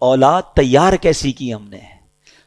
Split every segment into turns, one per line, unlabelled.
اولاد تیار کیسی کی ہم نے؟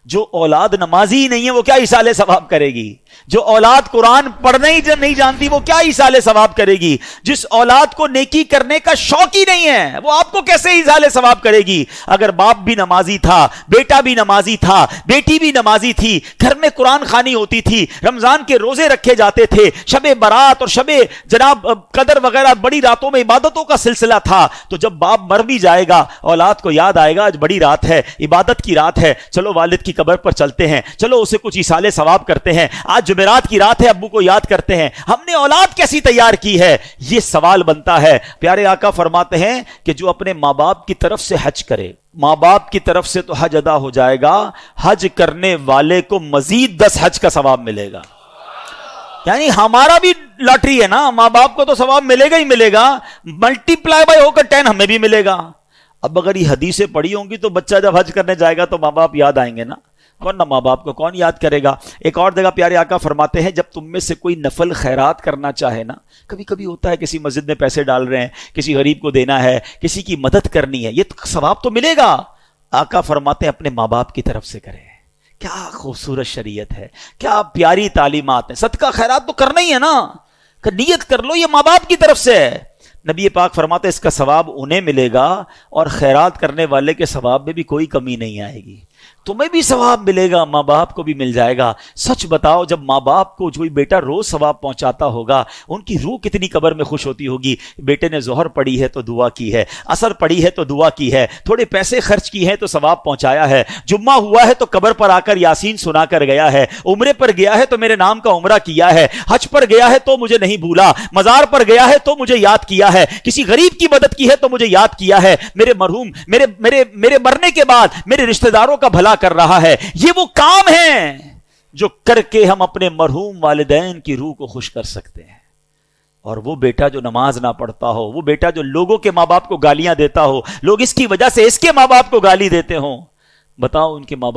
جو اولاد نمازی ہی نہیں ہے وہ کیا ایصال ثواب کرے گی؟ جو اولاد قرآن پڑھنے ہی نہیں جانتی وہ کیا ایصال ثواب کرے گی؟ جس اولاد کو نیکی کرنے کا شوق ہی نہیں ہے وہ آپ کو کیسے ایصال ثواب کرے گی؟ اگر باپ بھی نمازی تھا، بیٹا بھی نمازی تھا، بیٹی بھی نمازی تھی، گھر میں قرآن خوانی ہوتی تھی، رمضان کے روزے رکھے جاتے تھے، شب برات اور شب جناب قدر وغیرہ بڑی راتوں میں عبادتوں کا سلسلہ تھا، تو جب باپ مر بھی جائے گا اولاد کو یاد آئے گا آج بڑی رات ہے، عبادت کی رات ہے، چلو والد کی قبر پر چلتے ہیں، چلو اسے کچھ ایصال ثواب کرتے ہیں، آج جمعرات کی رات ہے ابو کو یاد کرتے ہیں۔ ہم نے اولاد کیسی تیار کی ہے؟ یہ سوال بنتا ہے۔ پیارے آقا فرماتے ہیں کہ جو اپنے ماں باپ کی طرف سے حج کرے، ماں باپ کی طرف سے تو حج ادا ہو جائے گا، حج کرنے والے کو مزید 10 حج کا ثواب ملے گا۔ یعنی ہمارا بھی لاٹری ہے نا، ماں باپ کو تو ثواب ملے گا ہی ملے گا، ملٹی پلائی بائی ہو کر 10 ہمیں بھی ملے گا۔ اب اگر یہ حدیثیں پڑھی ہوں گی تو بچہ جب حج کرنے جائے گا تو ماں باپ یاد آئیں گے نا، ورنہ ماں باپ کو کون یاد کرے گا؟ ایک اور جگہ پیارے آقا فرماتے ہیں جب تم میں سے کوئی نفل خیرات کرنا چاہے نا، کبھی کبھی ہوتا ہے کسی مسجد میں پیسے ڈال رہے ہیں، کسی غریب کو دینا ہے، کسی کی مدد کرنی ہے، یہ ثواب تو ملے گا۔ آقا فرماتے ہیں اپنے ماں باپ کی طرف سے کرے۔ کیا خوبصورت شریعت ہے، کیا پیاری تعلیمات ہیں۔ صدقہ خیرات تو کرنا ہی ہے نا، کہ نیت کر لو یہ ماں باپ کی طرف سے ہے۔ نبی پاک فرماتے ہیں اس کا ثواب انہیں ملے گا اور خیرات کرنے والے کے ثواب میں بھی کوئی کمی نہیں آئے گی، تمہیں بھی ثواب ملے گا، ماں باپ کو بھی مل جائے گا۔ سچ بتاؤ جب ماں باپ کو کوئی بیٹا روز ثواب پہنچاتا ہوگا ان کی روح کتنی قبر میں خوش ہوتی ہوگی۔ بیٹے نے ظہر پڑھی ہے تو دعا کی ہے، عصر پڑھی ہے تو دعا کی ہے، تھوڑے پیسے خرچ کی ہیں تو ثواب پہنچایا ہے، جمعہ ہوا ہے تو قبر پر آ کر یاسین سنا کر گیا ہے، عمرے پر گیا ہے تو میرے نام کا عمرہ کیا ہے، حج پر گیا ہے تو مجھے نہیں بھولا، مزار پر گیا ہے تو مجھے یاد کیا ہے، کسی غریب کی مدد کی ہے تو مجھے یاد کیا ہے، میرے مرحوم میرے مرنے کے بعد میرے رشتہ داروں کا بھلا کر رہا ہے۔ یہ وہ کام ہیں جو کر کے ہم اپنے مرحوم والدین کی روح کو خوش کر سکتے ہیں۔ اور وہ بیٹا جو نماز نہ پڑھتا ہو، وہ بیٹا جو لوگوں کے ماں باپ کو گالیاں دیتا ہو، لوگ اس کی وجہ سے اس کے ماں باپ کو گالی دیتے ہوں، بتاؤ ان کے ماں باپ